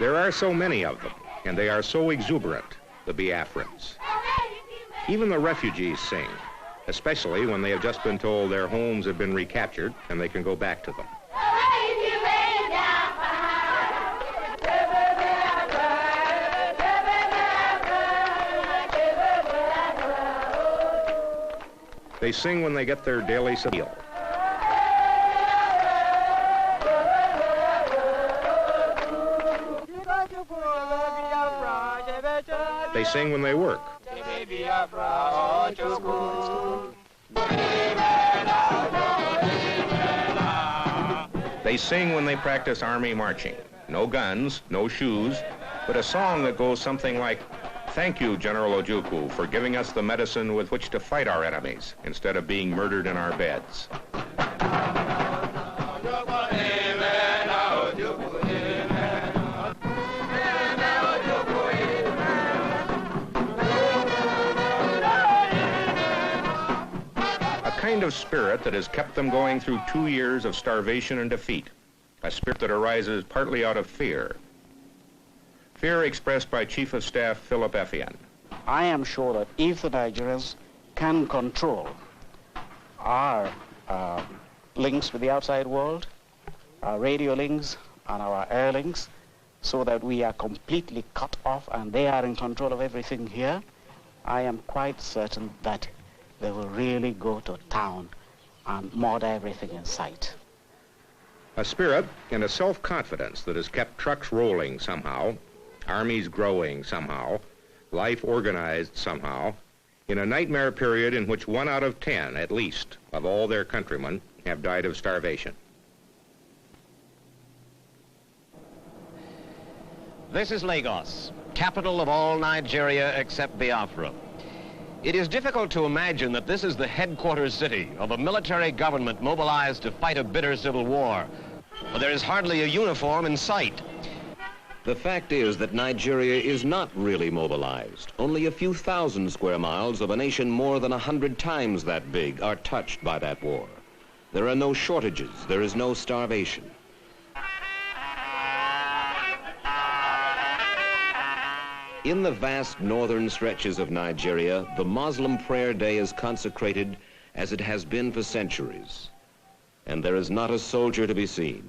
There are so many of them, and they are so exuberant, the Biafrans. Even the refugees sing, especially when they have just been told their homes have been recaptured and they can go back to them. They sing when they get their daily meal. They sing when they work. They sing when they practice army marching. No guns, no shoes, but a song that goes something like, "Thank you, General Ojukwu, for giving us the medicine with which to fight our enemies instead of being murdered in our beds." A kind of spirit that has kept them going through 2 years of starvation and defeat. A spirit that arises partly out of fear. Fear expressed by Chief of Staff Philip Effian. I am sure that if the Nigerians can control our links with the outside world, our radio links and our air links, so that we are completely cut off and they are in control of everything here, I am quite certain that they will really go to town and murder everything in sight. A spirit and a self-confidence that has kept trucks rolling somehow, armies growing somehow, life organized somehow, in a nightmare period in which 1 out of 10, at least, of all their countrymen have died of starvation. This is Lagos, capital of all Nigeria except Biafra. It is difficult to imagine that this is the headquarters city of a military government mobilized to fight a bitter civil war. But there is hardly a uniform in sight. The fact is that Nigeria is not really mobilized. Only a few thousand square miles of a nation more than 100 times that big are touched by that war. There are no shortages. There is no starvation. In the vast northern stretches of Nigeria, the Muslim prayer day is consecrated as it has been for centuries. And there is not a soldier to be seen.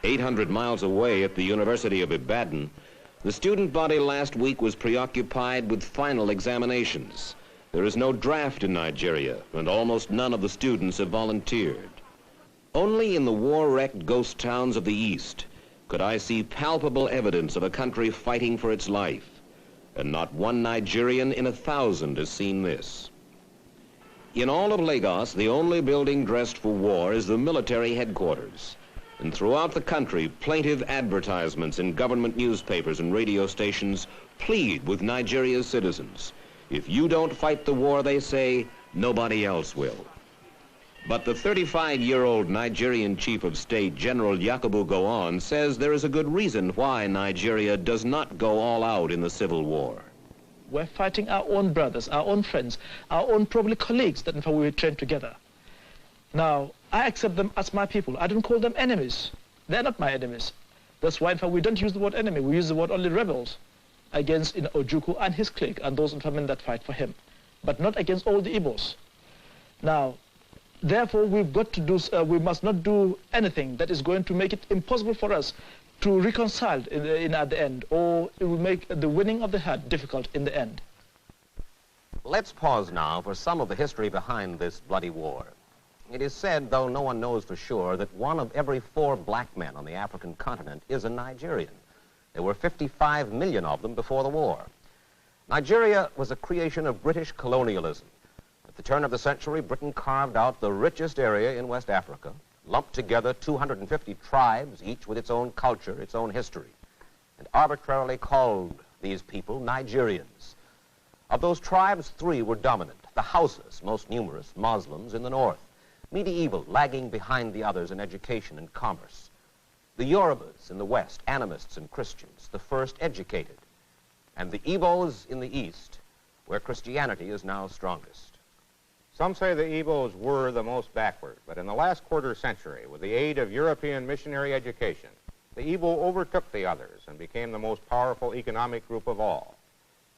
"800 miles away at the University of Ibadan, the student body last week was preoccupied with final examinations. There is no draft in Nigeria, and almost none of the students have volunteered. Only in the war-wrecked ghost towns of the East could I see palpable evidence of a country fighting for its life, and not one Nigerian in 1,000 has seen this. In all of Lagos, the only building dressed for war is the military headquarters. And throughout the country, plaintive advertisements in government newspapers and radio stations plead with Nigeria's citizens. If you don't fight the war, they say, nobody else will. But the 35-year-old Nigerian Chief of State, General Yakubu Gowon, says there is a good reason why Nigeria does not go all out in the civil war. We're fighting our own brothers, our own friends, our own probably colleagues that in fact we were trained together. Now, I accept them as my people. I don't call them enemies. They're not my enemies. That's why in fact we don't use the word enemy. We use the word only rebels against Ojukwu and his clique and those in famine that fight for him, but not against all the Igbos. Now, therefore, we've got to do, we must not do anything that is going to make it impossible for us to reconcile at the end, or it will make the winning of the heart difficult in the end. Let's pause now for some of the history behind this bloody war. It is said, though no one knows for sure, that 1 of every 4 black men on the African continent is a Nigerian. There were 55 million of them before the war. Nigeria was a creation of British colonialism. At the turn of the century, Britain carved out the richest area in West Africa, lumped together 250 tribes, each with its own culture, its own history, and arbitrarily called these people Nigerians. Of those tribes, 3 were dominant: the Hausas, most numerous, Muslims in the north, medieval, lagging behind the others in education and commerce; the Yorubas in the west, animists and Christians, the first educated; and the Igbos in the east, where Christianity is now strongest. Some say the Igbos were the most backward, but in the last quarter century, with the aid of European missionary education, the Igbo overtook the others and became the most powerful economic group of all.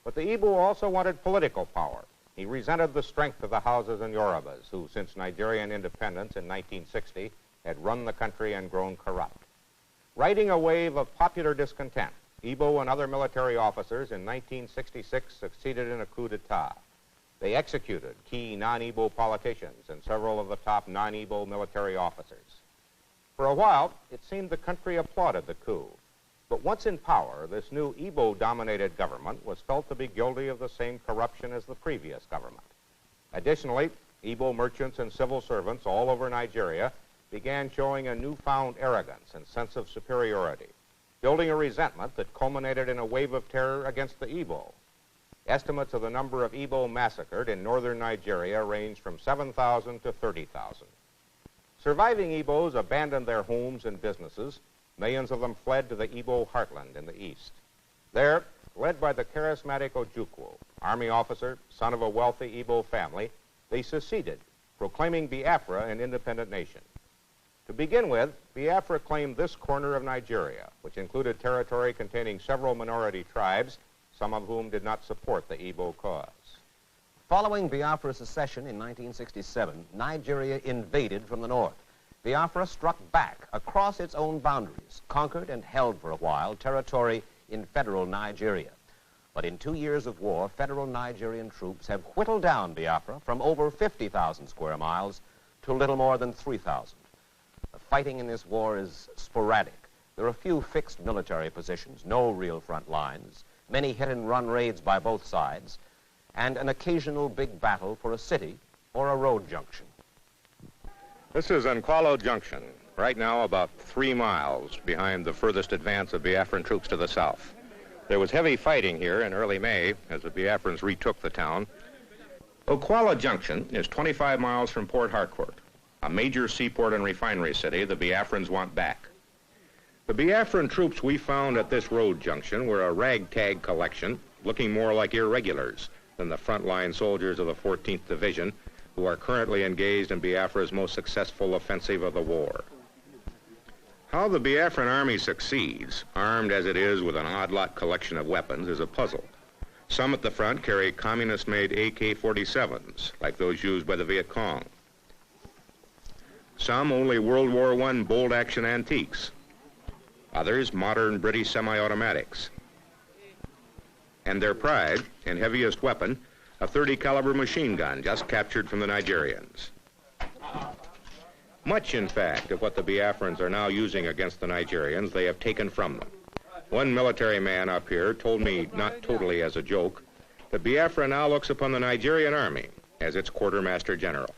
But the Igbo also wanted political power. He resented the strength of the Hausas and Yorubas, who, since Nigerian independence in 1960, had run the country and grown corrupt. Riding a wave of popular discontent, Igbo and other military officers in 1966 succeeded in a coup d'etat. They executed key non-Igbo politicians and several of the top non-Igbo military officers. For a while, it seemed the country applauded the coup. But once in power, this new Igbo-dominated government was felt to be guilty of the same corruption as the previous government. Additionally, Igbo merchants and civil servants all over Nigeria began showing a newfound arrogance and sense of superiority, building a resentment that culminated in a wave of terror against the Igbo. Estimates of the number of Igbo massacred in northern Nigeria range from 7,000 to 30,000. Surviving Igbos abandoned their homes and businesses. Millions of them fled to the Igbo heartland in the east. There, led by the charismatic Ojukwu, army officer, son of a wealthy Igbo family, they seceded, proclaiming Biafra an independent nation. To begin with, Biafra claimed this corner of Nigeria, which included territory containing several minority tribes, some of whom did not support the Igbo cause. Following Biafra's secession in 1967, Nigeria invaded from the north. Biafra struck back across its own boundaries, conquered and held for a while territory in federal Nigeria. But in 2 years of war, federal Nigerian troops have whittled down Biafra from over 50,000 square miles to little more than 3,000. The fighting in this war is sporadic. There are few fixed military positions, no real front lines, many hit-and-run raids by both sides, and an occasional big battle for a city or a road junction. This is Nkwalo Junction, right now about 3 miles behind the furthest advance of Biafran troops to the south. There was heavy fighting here in early May as the Biafrans retook the town. Nkwalo Junction is 25 miles from Port Harcourt, a major seaport and refinery city the Biafrans want back. The Biafran troops we found at this road junction were a ragtag collection, looking more like irregulars than the frontline soldiers of the 14th Division, who are currently engaged in Biafra's most successful offensive of the war. How the Biafran army succeeds, armed as it is with an odd-lot collection of weapons, is a puzzle. Some at the front carry communist-made AK-47s, like those used by the Viet Cong. Some only World War I bolt-action antiques. Others modern British semi-automatics. And their pride and heaviest weapon, a .30 caliber machine gun just captured from the Nigerians. Much, in fact, of what the Biafrans are now using against the Nigerians, they have taken from them. One military man up here told me, not totally as a joke, that Biafra now looks upon the Nigerian army as its quartermaster general.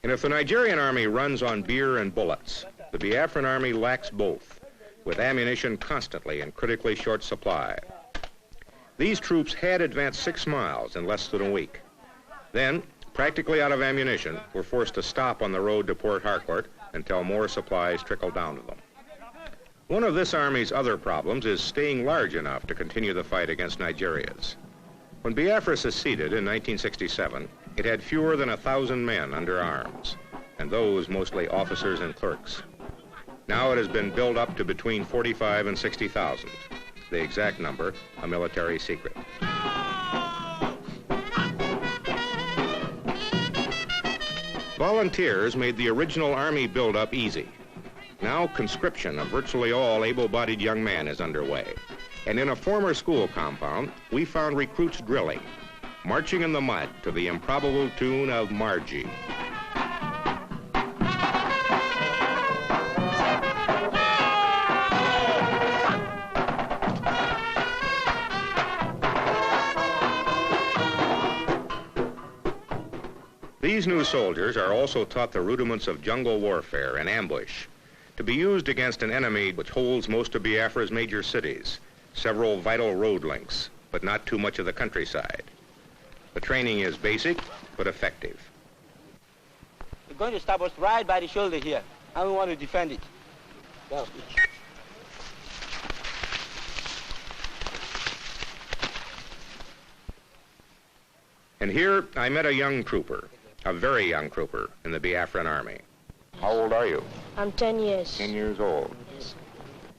And if the Nigerian army runs on beer and bullets, the Biafran army lacks both, with ammunition constantly in critically short supply. These troops had advanced 6 miles in less than a week. Then, practically out of ammunition, were forced to stop on the road to Port Harcourt until more supplies trickled down to them. One of this army's other problems is staying large enough to continue the fight against Nigerians. When Biafra seceded in 1967, it had fewer than 1,000 men under arms, and those mostly officers and clerks. Now it has been built up to between 45 and 60,000. The exact number, a military secret. Volunteers made the original army buildup easy. Now conscription of virtually all able-bodied young men is underway. And in a former school compound, we found recruits drilling, marching in the mud to the improbable tune of Margie. These new soldiers are also taught the rudiments of jungle warfare and ambush, to be used against an enemy which holds most of Biafra's major cities, several vital road links, but not too much of the countryside. The training is basic, but effective. They're going to stab us right by the shoulder here, and we want to defend it. Go. And here I met a young trooper, a very young trooper in the Biafran Army. How old are you? I'm 10 years. 10 years old. Yes.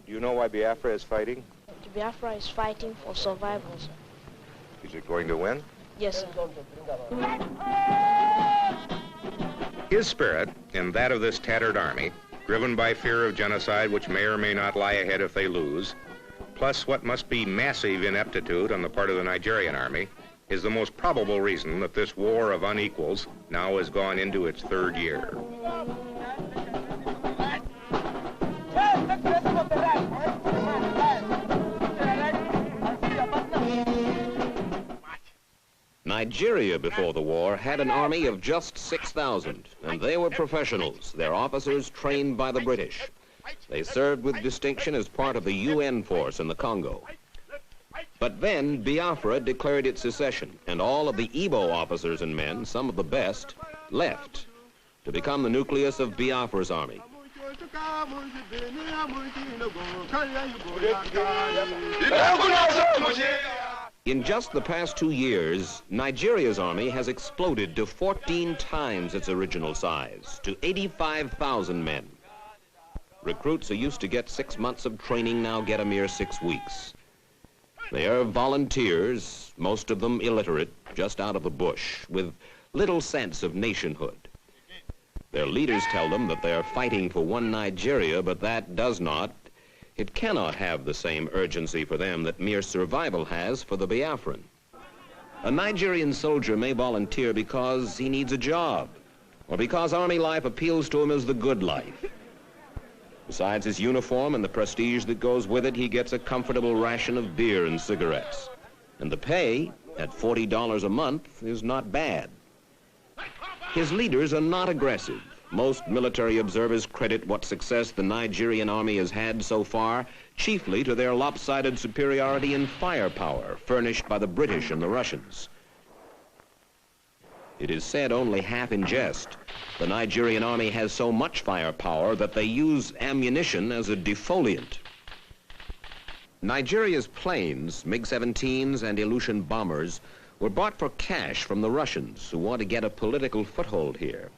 Do you know why Biafra is fighting? The Biafra is fighting for survival, sir. Is it going to win? Yes, sir. His spirit and that of this tattered army, driven by fear of genocide which may or may not lie ahead if they lose, plus what must be massive ineptitude on the part of the Nigerian army, is the most probable reason that this war of unequals now has gone into its third year. Nigeria before the war had an army of just 6,000, and they were professionals, their officers trained by the British. They served with distinction as part of the UN force in the Congo. But then Biafra declared its secession, and all of the Igbo officers and men, some of the best, left to become the nucleus of Biafra's army. In just the past 2 years, Nigeria's army has exploded to 14 times its original size, to 85,000 men. Recruits who used to get 6 months of training now get a mere 6 weeks. They are volunteers, most of them illiterate, just out of the bush, with little sense of nationhood. Their leaders tell them that they are fighting for one Nigeria, but that does not, it cannot have the same urgency for them that mere survival has for the Biafran. A Nigerian soldier may volunteer because he needs a job, or because army life appeals to him as the good life. Besides his uniform and the prestige that goes with it, he gets a comfortable ration of beer and cigarettes. And the pay, at $40 a month, is not bad. His leaders are not aggressive. Most military observers credit what success the Nigerian army has had so far chiefly to their lopsided superiority in firepower furnished by the British and the Russians. It is said only half in jest. The Nigerian army has so much firepower that they use ammunition as a defoliant. Nigeria's planes, MiG-17s and Ilyushin bombers, were bought for cash from the Russians who want to get a political foothold here.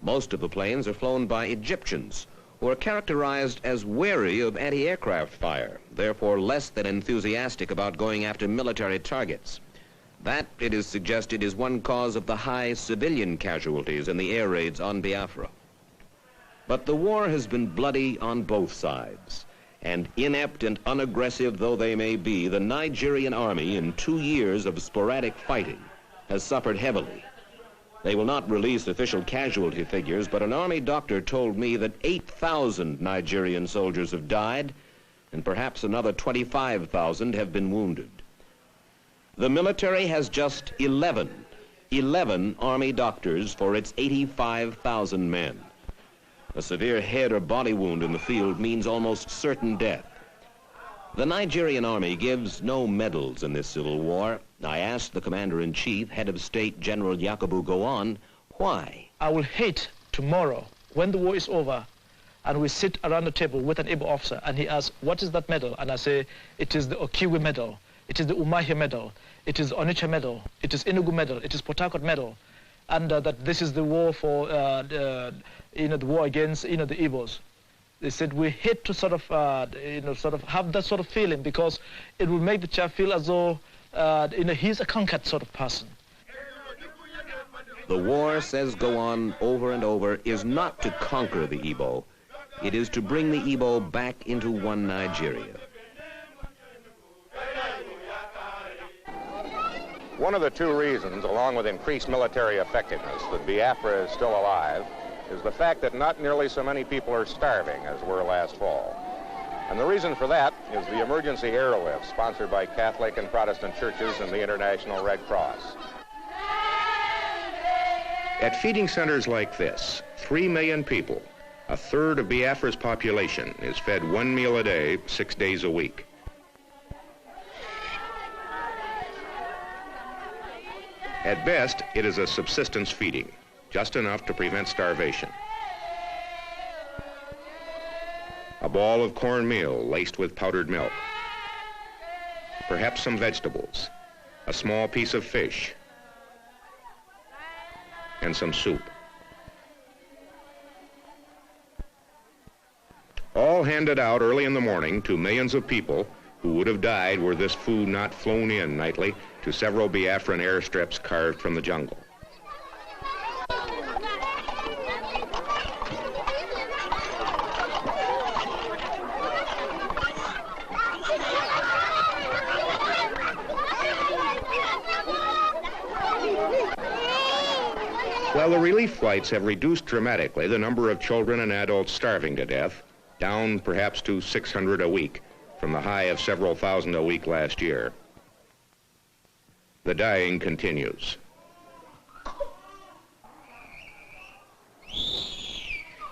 Most of the planes are flown by Egyptians, who are characterized as wary of anti-aircraft fire, therefore less than enthusiastic about going after military targets. That, it is suggested, is one cause of the high civilian casualties in the air raids on Biafra. But the war has been bloody on both sides, and inept and unaggressive though they may be, the Nigerian army, in 2 years of sporadic fighting, has suffered heavily. They will not release official casualty figures, but an army doctor told me that 8,000 Nigerian soldiers have died, and perhaps another 25,000 have been wounded. The military has just 11 army doctors for its 85,000 men. A severe head or body wound in the field means almost certain death. The Nigerian army gives no medals in this civil war. I asked the commander-in-chief, head of state, General Yakubu Gowon, why? I will hate tomorrow, when the war is over, and we sit around the table with an Igbo officer, and he asks, what is that medal? And I say, it is the Okiwe medal, it is the Umahia medal, it is Onitsha medal, it is Enugu medal, it is Port Harcourt medal, and that this is the war for, the war against, the Igbos. They said we hate to sort of have that sort of feeling because it will make the child feel as though, he's a conquered sort of person. The war, says Gowon over and over, is not to conquer the Igbo. It is to bring the Igbo back into one Nigeria. One of the two reasons, along with increased military effectiveness, that Biafra is still alive is the fact that not nearly so many people are starving as were last fall. And the reason for that is the emergency airlift sponsored by Catholic and Protestant churches and the International Red Cross. At feeding centers like this, 3 million people, a third of Biafra's population, is fed 1 meal a day, 6 days a week. At best, it is a subsistence feeding, just enough to prevent starvation. A ball of cornmeal laced with powdered milk. Perhaps some vegetables, a small piece of fish, and some soup. All handed out early in the morning to millions of people who would have died were this food not flown in nightly to several Biafran airstrips carved from the jungle. While the relief flights have reduced dramatically the number of children and adults starving to death, down perhaps to 600 a week from the high of several thousand a week last year, the dying continues.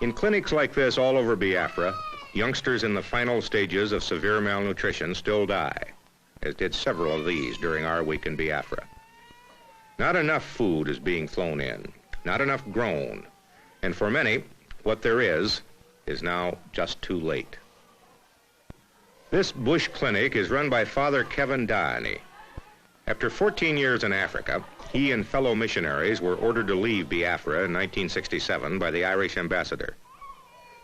In clinics like this all over Biafra, youngsters in the final stages of severe malnutrition still die, as did several of these during our week in Biafra. Not enough food is being flown in, not enough grown, and for many, what there is now just too late. This bush clinic is run by Father Kevin Downey. After 14 years in Africa, he and fellow missionaries were ordered to leave Biafra in 1967 by the Irish ambassador.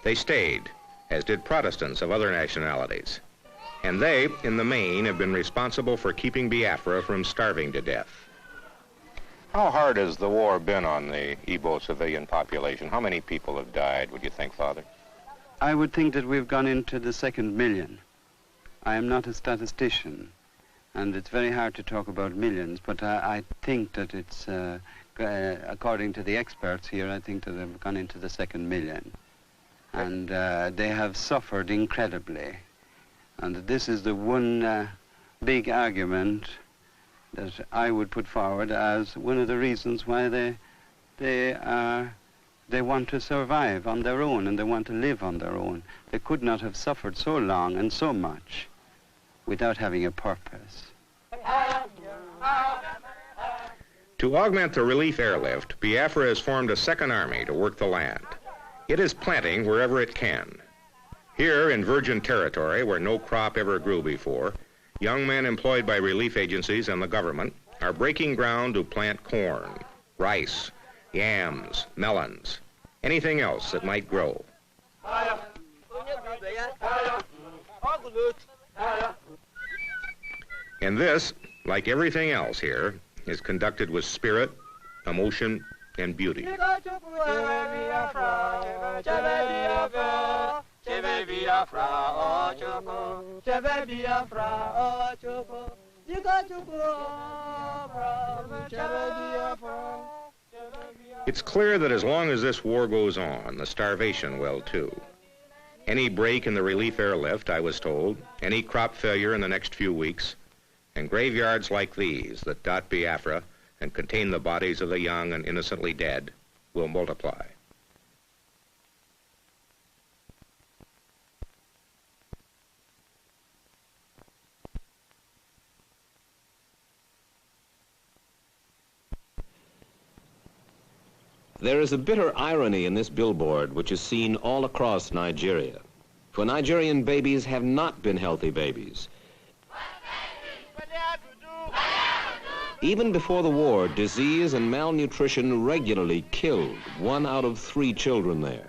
They stayed, as did Protestants of other nationalities, and they, in the main, have been responsible for keeping Biafra from starving to death. How hard has the war been on the Igbo civilian population? How many people have died, would you think, Father? I would think that we've gone into the 2nd million. I am not a statistician, and it's very hard to talk about millions, but I think that it's, according to the experts here, I think that they've gone into the 2nd million. And they have suffered incredibly. And this is the one big argument that I would put forward as one of the reasons why they want to survive on their own and they want to live on their own. They could not have suffered so long and so much without having a purpose. To augment the relief airlift, Biafra has formed a 2nd army to work the land. It is planting wherever it can. Here in virgin territory, where no crop ever grew before, young men employed by relief agencies and the government are breaking ground to plant corn, rice, yams, melons, anything else that might grow. And this, like everything else here, is conducted with spirit, emotion, and beauty. It's clear that as long as this war goes on, the starvation will too. Any break in the relief airlift, I was told, any crop failure in the next few weeks, and graveyards like these that dot Biafra and contain the bodies of the young and innocently dead will multiply. There is a bitter irony in this billboard which is seen all across Nigeria. For Nigerian babies have not been healthy babies. Even before the war, disease and malnutrition regularly killed 1 out of 3 children there.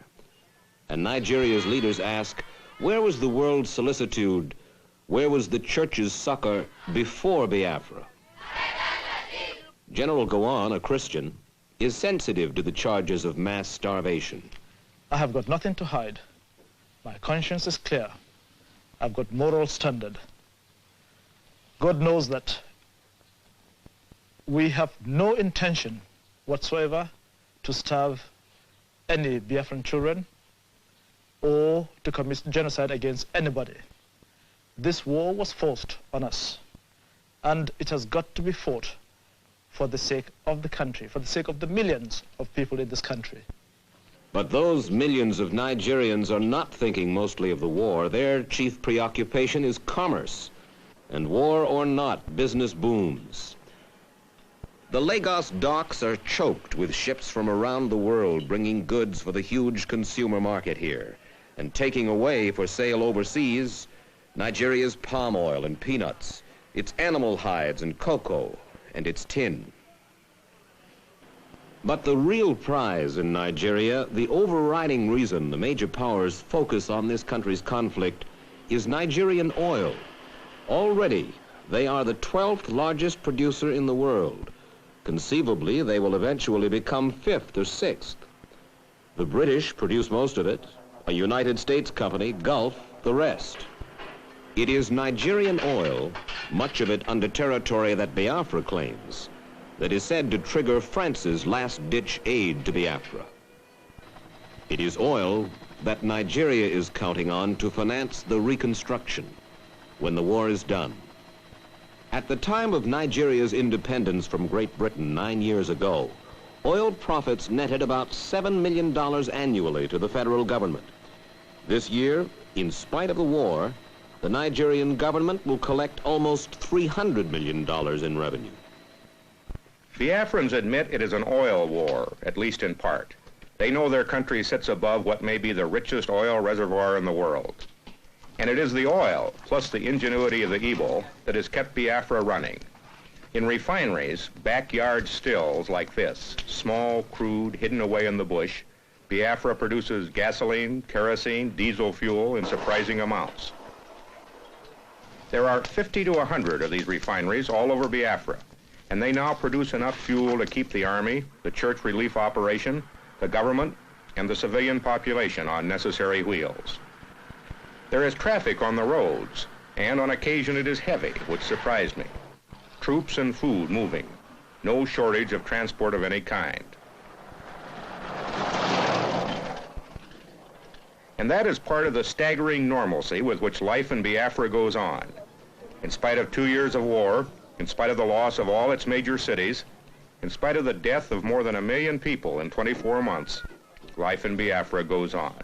And Nigeria's leaders ask, where was the world's solicitude, where was the church's succor before Biafra? General Gowon, a Christian, is sensitive to the charges of mass starvation. I have got nothing to hide. My conscience is clear. I've got moral standard. God knows that we have no intention whatsoever to starve any Biafran children or to commit genocide against anybody. This war was forced on us, and it has got to be fought for the sake of the country, for the sake of the millions of people in this country. But those millions of Nigerians are not thinking mostly of the war. Their chief preoccupation is commerce. And war or not, business booms. The Lagos docks are choked with ships from around the world bringing goods for the huge consumer market here and taking away for sale overseas Nigeria's palm oil and peanuts, its animal hides and cocoa, and its tin. But the real prize in Nigeria, the overriding reason the major powers focus on this country's conflict, is Nigerian oil. Already, they are the 12th largest producer in the world. Conceivably, they will eventually become 5th or 6th. The British produce most of it, a United States company, Gulf, the rest. It is Nigerian oil, much of it under territory that Biafra claims, that is said to trigger France's last-ditch aid to Biafra. It is oil that Nigeria is counting on to finance the reconstruction when the war is done. At the time of Nigeria's independence from Great Britain 9 years ago, oil profits netted about $7 million annually to the federal government. This year, in spite of the war, the Nigerian government will collect almost $300 million in revenue. Biafrans admit it is an oil war, at least in part. They know their country sits above what may be the richest oil reservoir in the world. And it is the oil, plus the ingenuity of the Igbo, that has kept Biafra running. In refineries, backyard stills like this, small, crude, hidden away in the bush, Biafra produces gasoline, kerosene, diesel fuel in surprising amounts. There are 50 to 100 of these refineries all over Biafra, and they now produce enough fuel to keep the army, the church relief operation, the government, and the civilian population on necessary wheels. There is traffic on the roads, and on occasion it is heavy, which surprised me. Troops and food moving, no shortage of transport of any kind. And that is part of the staggering normalcy with which life in Biafra goes on. In spite of 2 years of war, in spite of the loss of all its major cities, in spite of the death of more than 1 million people in 24 months, life in Biafra goes on.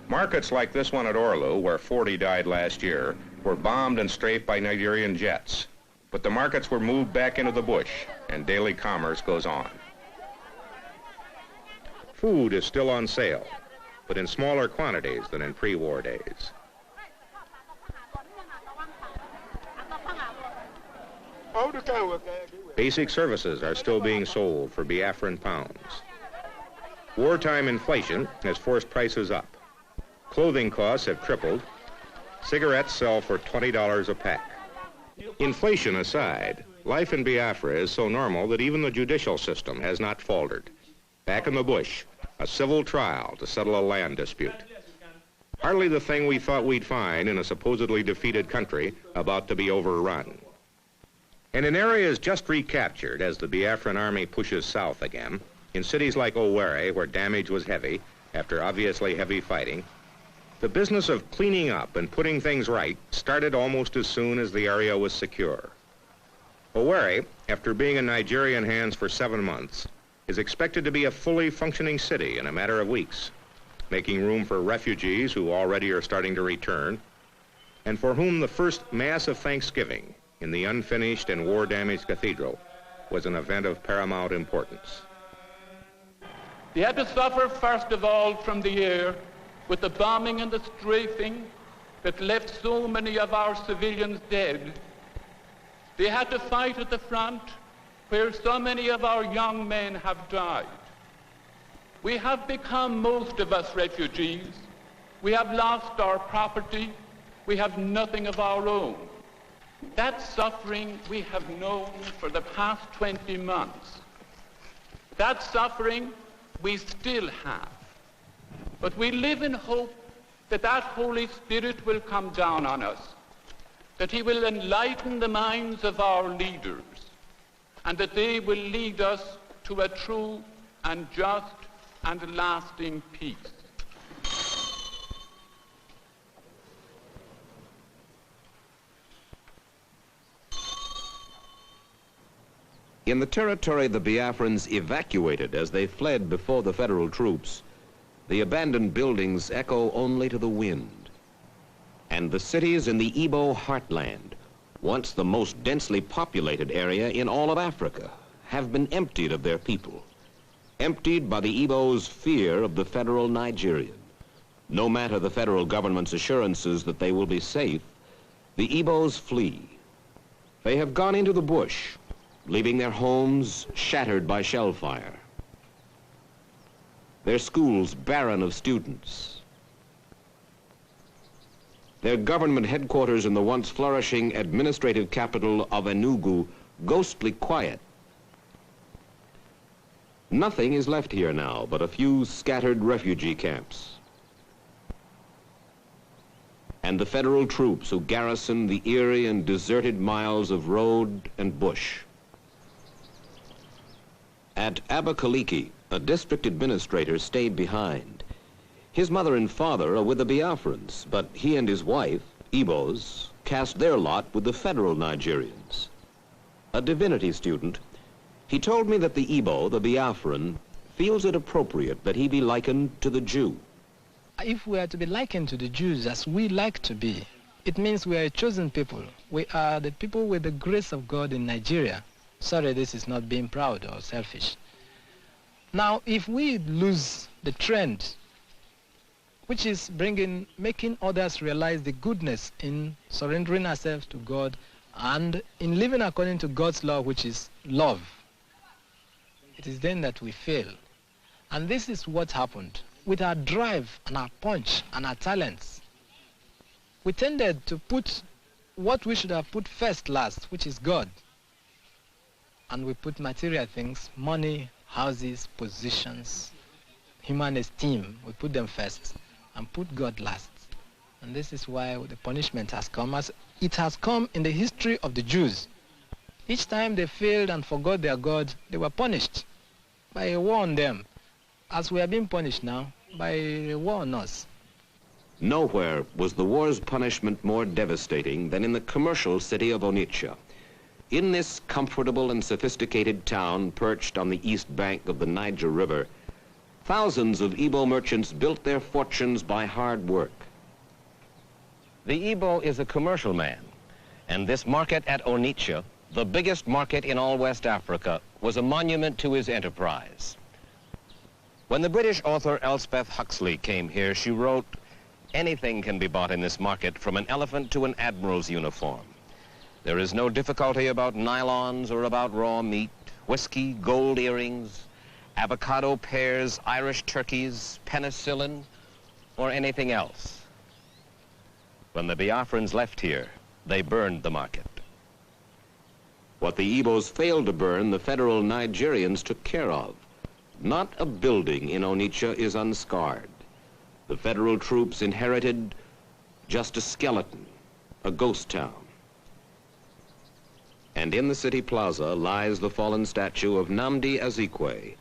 Markets like this one at Orlu, where 40 died last year, were bombed and strafed by Nigerian jets. But the markets were moved back into the bush, and daily commerce goes on. Food is still on sale, but in smaller quantities than in pre-war days. Basic services are still being sold for Biafran pounds. Wartime inflation has forced prices up. Clothing costs have tripled. Cigarettes sell for $20 a pack. Inflation aside, life in Biafra is so normal that even the judicial system has not faltered. Back in the bush, a civil trial to settle a land dispute. Hardly the thing we thought we'd find in a supposedly defeated country about to be overrun. And in areas just recaptured as the Biafran army pushes south again, in cities like Owerri, where damage was heavy, after obviously heavy fighting, the business of cleaning up and putting things right started almost as soon as the area was secure. Owerri, after being in Nigerian hands for 7 months, is expected to be a fully functioning city in a matter of weeks, making room for refugees who already are starting to return, and for whom the first Mass of Thanksgiving in the unfinished and war-damaged cathedral was an event of paramount importance. They had to suffer first of all from the air with the bombing and the strafing that left so many of our civilians dead. They had to fight at the front where so many of our young men have died. We have become, most of us, refugees. We have lost our property. We have nothing of our own. That suffering we have known for the past 20 months. That suffering we still have. But we live in hope that that Holy Spirit will come down on us, that he will enlighten the minds of our leaders, and that they will lead us to a true and just and lasting peace. In the territory the Biafrans evacuated as they fled before the federal troops, the abandoned buildings echo only to the wind. And the cities in the Igbo heartland, once the most densely populated area in all of Africa, have been emptied of their people. Emptied by the Igbo's fear of the federal Nigerian. No matter the federal government's assurances that they will be safe, the Igbos flee. They have gone into the bush, leaving their homes shattered by shell fire, their schools barren of students, their government headquarters in the once flourishing administrative capital of Enugu ghostly quiet. Nothing is left here now but a few scattered refugee camps and the federal troops who garrison the eerie and deserted miles of road and bush. At Abakaliki, a district administrator stayed behind. His mother and father are with the Biafrans, but he and his wife, Igbos, cast their lot with the federal Nigerians. A divinity student, he told me that the Igbo, the Biafran, feels it appropriate that he be likened to the Jew. If we are to be likened to the Jews as we like to be, it means we are a chosen people. We are the people with the grace of God in Nigeria. Sorry, this is not being proud or selfish. Now, if we lose the trend, which is making others realize the goodness in surrendering ourselves to God and in living according to God's law, which is love, it is then that we fail. And this is what happened. With our drive and our punch and our talents, we tended to put what we should have put first last, which is God. And we put material things, money, houses, positions, human esteem, we put them first and put God last. And this is why the punishment has come, as it has come in the history of the Jews. Each time they failed and forgot their God, they were punished by a war on them, as we are being punished now by a war on us. Nowhere was the war's punishment more devastating than in the commercial city of Onitsha. In this comfortable and sophisticated town perched on the east bank of the Niger River, thousands of Igbo merchants built their fortunes by hard work. The Igbo is a commercial man, and this market at Onitsha, the biggest market in all West Africa, was a monument to his enterprise. When the British author Elspeth Huxley came here, she wrote, "Anything can be bought in this market, from an elephant to an admiral's uniform. There is no difficulty about nylons or about raw meat, whiskey, gold earrings, avocado pears, Irish turkeys, penicillin, or anything else." When the Biafrans left here, they burned the market. What the Igbos failed to burn, the federal Nigerians took care of. Not a building in Onitsha is unscarred. The federal troops inherited just a skeleton, a ghost town. And in the city plaza lies the fallen statue of Nnamdi Azikiwe,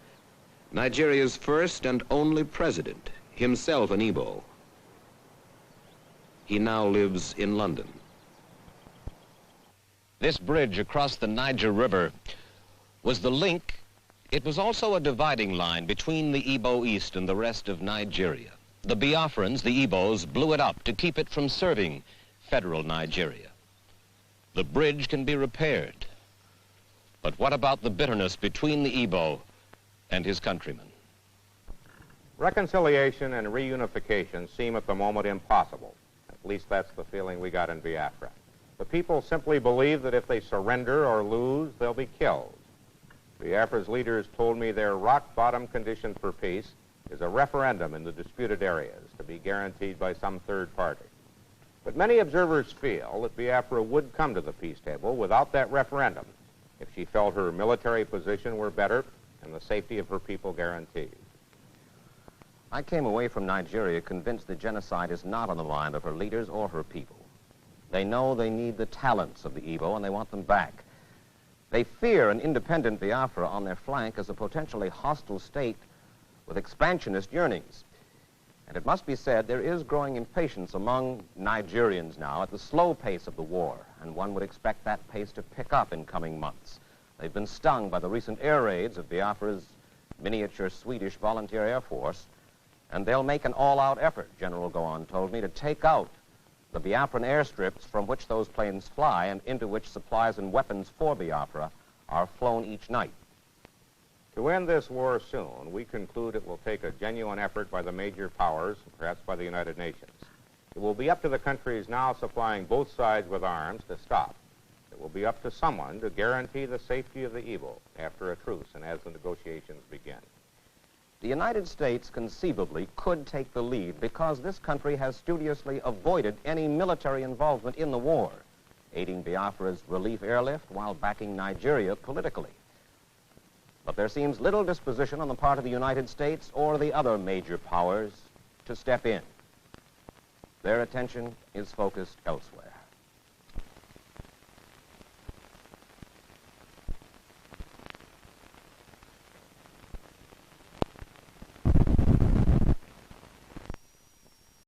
Nigeria's first and only president, himself an Igbo. He now lives in London. This bridge across the Niger River was the link. It was also a dividing line between the Igbo East and the rest of Nigeria. The Biafrans, the Igbos, blew it up to keep it from serving federal Nigeria. The bridge can be repaired. But what about the bitterness between the Igbo and his countrymen? Reconciliation and reunification seem at the moment impossible. At least that's the feeling we got in Biafra. The people simply believe that if they surrender or lose, they'll be killed. Biafra's leaders told me their rock-bottom condition for peace is a referendum in the disputed areas to be guaranteed by some third party. But many observers feel that Biafra would come to the peace table without that referendum if she felt her military position were better and the safety of her people guaranteed. I came away from Nigeria convinced that genocide is not on the mind of her leaders or her people. They know they need the talents of the Igbo and they want them back. They fear an independent Biafra on their flank as a potentially hostile state with expansionist yearnings. And it must be said, there is growing impatience among Nigerians now at the slow pace of the war, and one would expect that pace to pick up in coming months. They've been stung by the recent air raids of Biafra's miniature Swedish volunteer air force, and they'll make an all-out effort, General Gowan told me, to take out the Biafran airstrips from which those planes fly and into which supplies and weapons for Biafra are flown each night. To end this war soon, we conclude it will take a genuine effort by the major powers, perhaps by the United Nations. It will be up to the countries now supplying both sides with arms to stop. It will be up to someone to guarantee the safety of the evil after a truce and as the negotiations begin. The United States conceivably could take the lead because this country has studiously avoided any military involvement in the war, aiding Biafra's relief airlift while backing Nigeria politically. But there seems little disposition on the part of the United States or the other major powers to step in. Their attention is focused elsewhere.